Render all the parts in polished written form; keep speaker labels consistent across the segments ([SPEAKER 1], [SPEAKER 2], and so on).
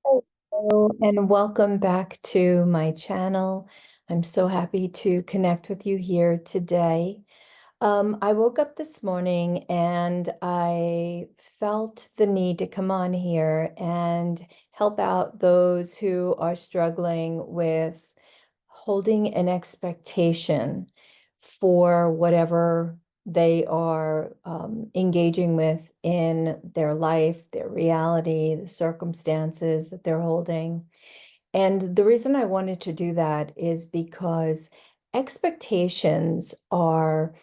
[SPEAKER 1] Hello, and welcome back to my channel. I'm so happy to connect with you here today. I woke up this morning and I felt the need to come on here and help out those who are struggling with holding an expectation for whatever they are engaging with in their life, their reality, the circumstances that they're holding. And the reason I wanted to do that is because expectations are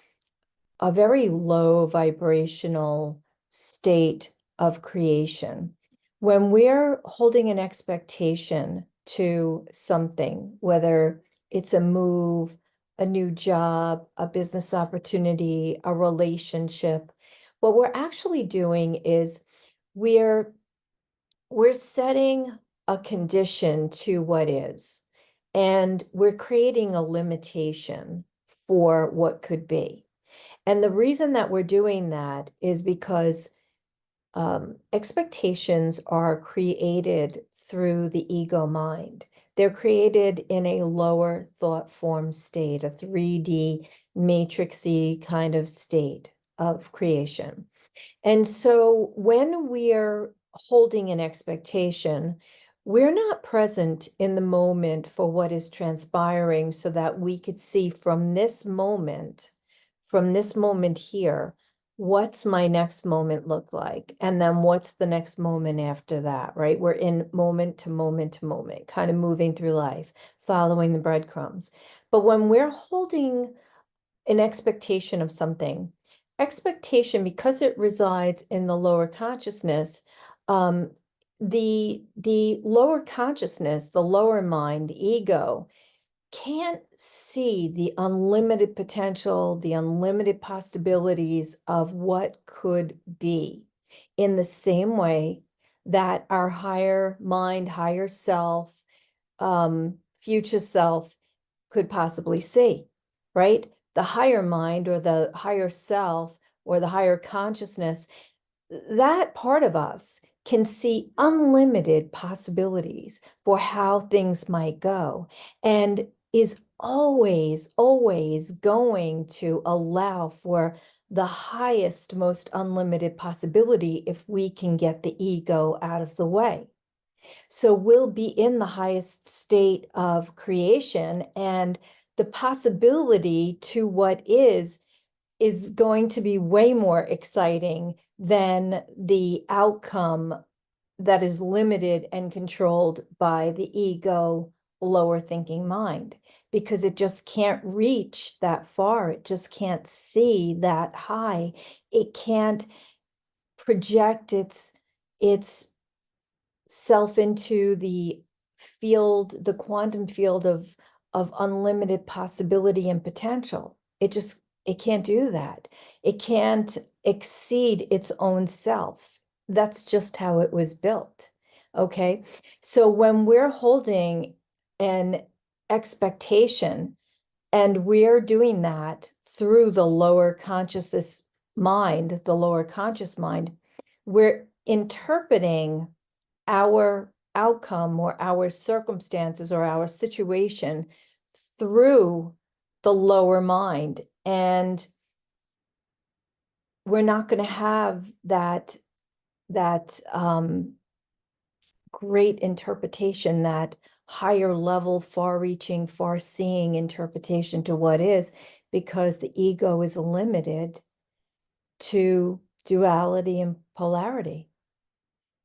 [SPEAKER 1] a very low vibrational state of creation. When we're holding an expectation to something, whether it's a move, a new job, a business opportunity, a relationship, what we're actually doing is we're we're setting a condition to what is, and we're creating a limitation for what could be. And the reason that we're doing that is because expectations are created through the ego mind. They're created in a lower thought form state, a 3D matrixy kind of state of creation. And so when we're holding an expectation, we're not present in the moment for what is transpiring so that we could see from this moment here, what's my next moment look like? And then what's the next moment after that, right? We're in moment to moment to moment, kind of moving through life, following the breadcrumbs. But when we're holding an expectation of something, expectation, because it resides in the lower consciousness, um, the lower consciousness, the lower mind, the ego, can't see the unlimited potential, the unlimited possibilities of what could be in the same way that our higher mind, higher self, future self could possibly see, right? The higher mind or the higher self or the higher consciousness, that part of us can see unlimited possibilities for how things might go and is always, always going to allow for the highest, most unlimited possibility if we can get the ego out of the way. So we'll be in the highest state of creation, and the possibility to what is going to be way more exciting than the outcome that is limited and controlled by the ego lower thinking mind, because it just can't reach that far. It just can't see that high. It can't project its self into the field, the quantum field of unlimited possibility and potential. It can't do that. It can't exceed its own self. That's just how it was built. Okay. So when we're holding an expectation and we're doing that through the lower consciousness mind, the lower conscious mind, we're interpreting our outcome or our circumstances or our situation through the lower mind. And we're not going to have that great interpretation, that higher level, far reaching, far seeing interpretation to what is, because the ego is limited to duality and polarity.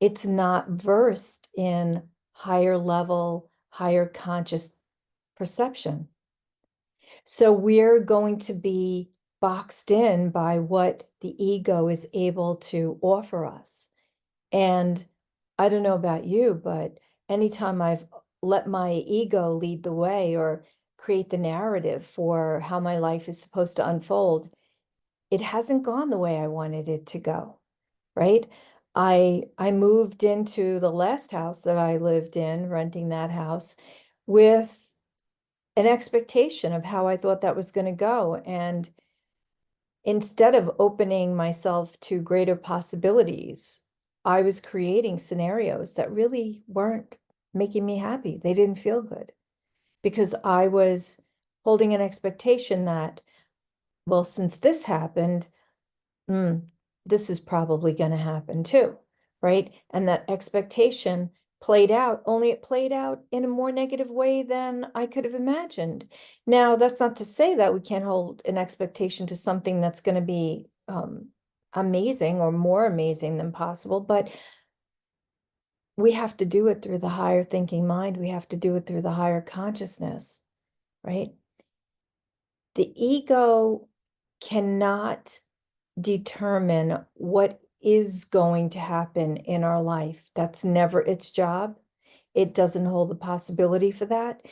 [SPEAKER 1] It's not versed in higher level, higher conscious perception. So we're going to be boxed in by what the ego is able to offer us. And I don't know about you, but anytime I've let my ego lead the way or create the narrative for how my life is supposed to unfold, it hasn't gone the way I wanted it to go, right? I moved into the last house that I lived in, renting that house, with an expectation of how I thought that was going to go. And instead of opening myself to greater possibilities, I was creating scenarios that really weren't making me happy. They didn't feel good because I was holding an expectation that, well, since this happened, this is probably going to happen too, right? And that expectation played out, only it played out in a more negative way than I could have imagined. Now, that's not to say that we can't hold an expectation to something that's going to be amazing or more amazing than possible, but we have to do it through the higher thinking mind. We have to do it through the higher consciousness, right? The ego cannot determine what is going to happen in our life. That's never its job. It doesn't hold the possibility for that.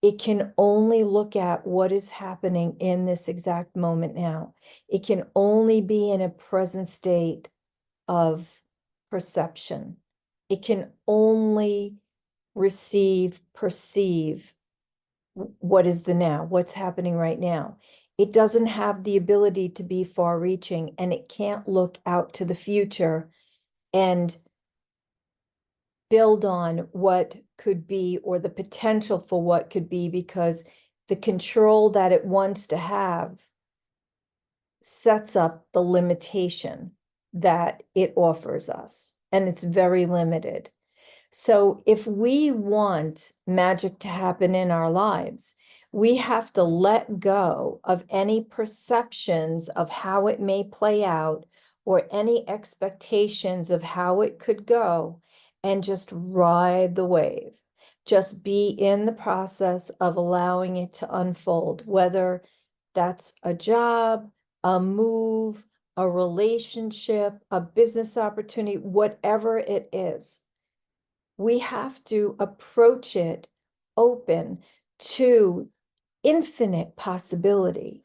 [SPEAKER 1] It can only look at what is happening in this exact moment now. It can only be in a present state of perception. It can only perceive what is the now, what's happening right now. It doesn't have the ability to be far reaching, and it can't look out to the future and build on what could be or the potential for what could be, because the control that it wants to have sets up the limitation that it offers us, and it's very limited. So if we want magic to happen in our lives, we have to let go of any perceptions of how it may play out or any expectations of how it could go, and just ride the wave. Just be in the process of allowing it to unfold, whether that's a job, a move, a relationship, a business opportunity, whatever it is. We have to approach it open to infinite possibility,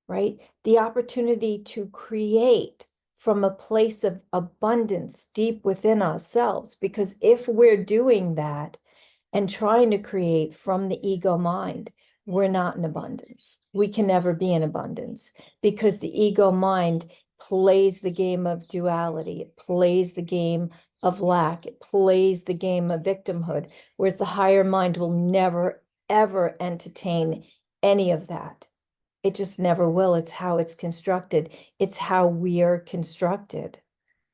[SPEAKER 1] right? The opportunity to create from a place of abundance deep within ourselves. Because if we're doing that and trying to create from the ego mind, we're not in abundance. We can never be in abundance because the ego mind plays the game of duality. It plays the game of lack. It plays the game of victimhood, whereas the higher mind will never, ever entertain any of that. It just never will. It's how it's constructed. It's how we're constructed.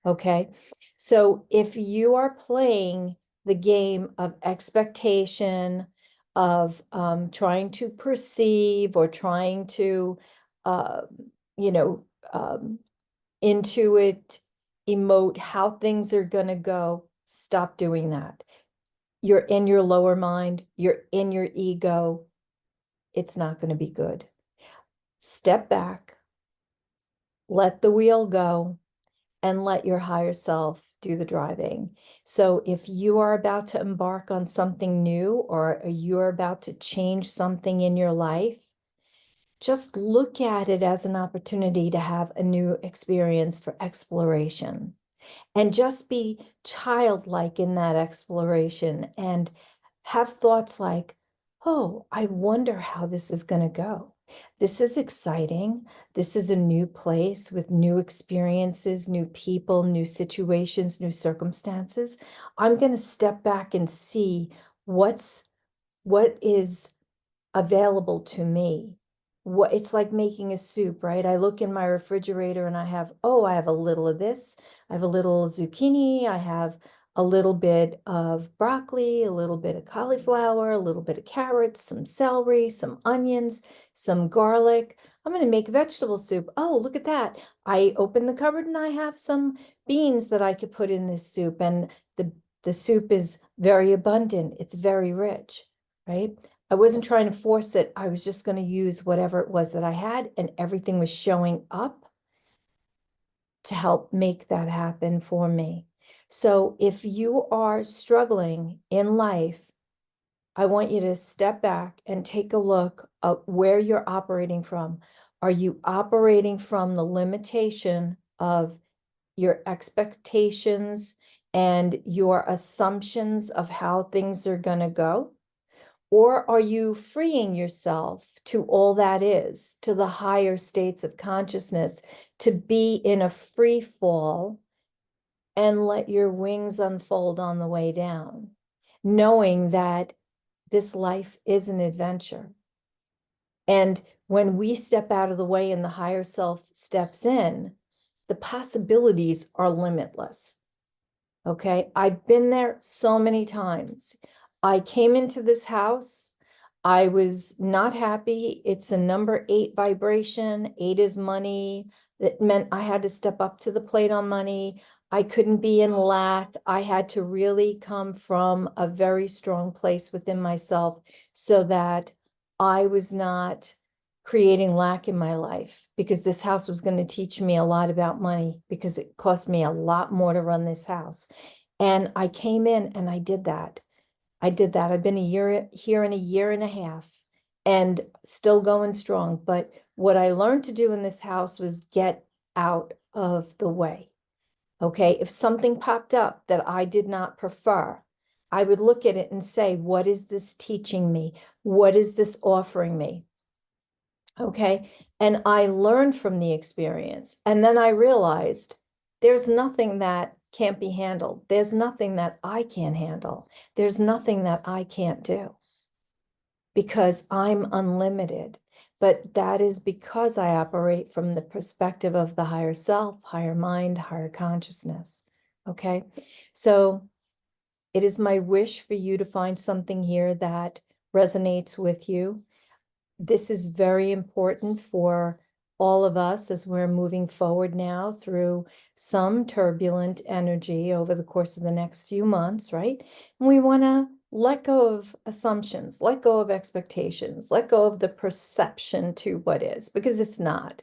[SPEAKER 1] Okay. So if you are playing the game of expectation, of trying to perceive or trying to, uh, you know, intuit, emote how things are going to go, stop doing that. You're in your lower mind, you're in your ego. It's not going to be good. Step back, let the wheel go, and let your higher self do the driving. So if you are about to embark on something new, or you're about to change something in your life, just look at it as an opportunity to have a new experience for exploration, and just be childlike in that exploration and have thoughts like, oh, I wonder how this is going to go. This is exciting. This is a new place with new experiences, new people, new situations, new circumstances. I'm going to step back and see what is available to me. What it's like making a soup, right? I look in my refrigerator and I have a little of this, I have a little zucchini, I have a little bit of broccoli, a little bit of cauliflower, a little bit of carrots, some celery, some onions, some garlic. I'm going to make vegetable soup. Oh, look at that. I open the cupboard and I have some beans that I could put in this soup, and the soup is very abundant. It's very rich, right? I wasn't trying to force it. I was just going to use whatever it was that I had, and everything was showing up to help make that happen for me. So if you are struggling in life, I want you to step back and take a look at where you're operating from. Are you operating from the limitation of your expectations and your assumptions of how things are going to go? Or are you freeing yourself to all that is, to the higher states of consciousness, to be in a free fall and let your wings unfold on the way down, knowing that this life is an adventure. And when we step out of the way and the higher self steps in, the possibilities are limitless. Okay, I've been there so many times. I came into this house. I was not happy. It's a number 8 vibration. 8 is money. That meant I had to step up to the plate on money. I couldn't be in lack. I had to really come from a very strong place within myself so that I was not creating lack in my life, because this house was going to teach me a lot about money, because it cost me a lot more to run this house. And I came in and I did that. I did that. I've been a year here in a year and a half and still going strong. But what I learned to do in this house was get out of the way. Okay. If something popped up that I did not prefer, I would look at it and say, what is this teaching me? What is this offering me? Okay. And I learned from the experience. And then I realized there's nothing that can't be handled. There's nothing that I can't handle. There's nothing that I can't do, because I'm unlimited. But that is because I operate from the perspective of the higher self, higher mind, higher consciousness. Okay. So it is my wish for you to find something here that resonates with you. This is very important for all of us as we're moving forward now through some turbulent energy over the course of the next few months, right? And we want to let go of assumptions, let go of expectations, let go of the perception to what is, because it's not.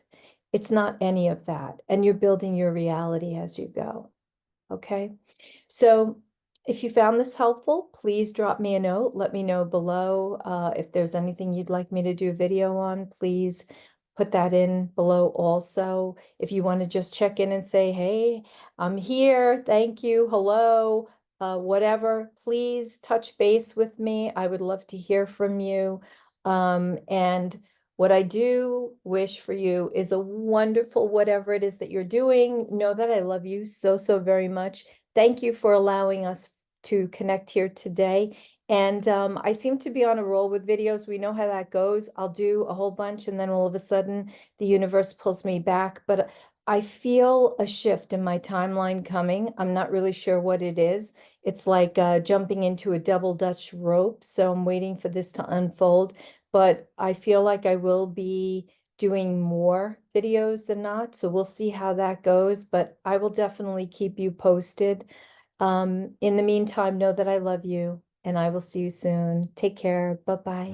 [SPEAKER 1] It's not any of that. And you're building your reality as you go. Okay. So if you found this helpful, please drop me a note. Let me know below. If there's anything you'd like me to do a video on, please put that in below also. If you want to just check in and say, hey, I'm here, thank you, hello, whatever, please touch base with me. I would love to hear from you. And what I do wish for you is a wonderful whatever it is that you're doing. Know that I love you so, so very much. Thank you for allowing us to connect here today. And I seem to be on a roll with videos. We know how that goes. I'll do a whole bunch and then all of a sudden the universe pulls me back. But I feel a shift in my timeline coming. I'm not really sure what it is. It's like jumping into a double Dutch rope. So I'm waiting for this to unfold. But I feel like I will be doing more videos than not. So we'll see how that goes. But I will definitely keep you posted. In the meantime, know that I love you and I will see you soon. Take care. Bye-bye.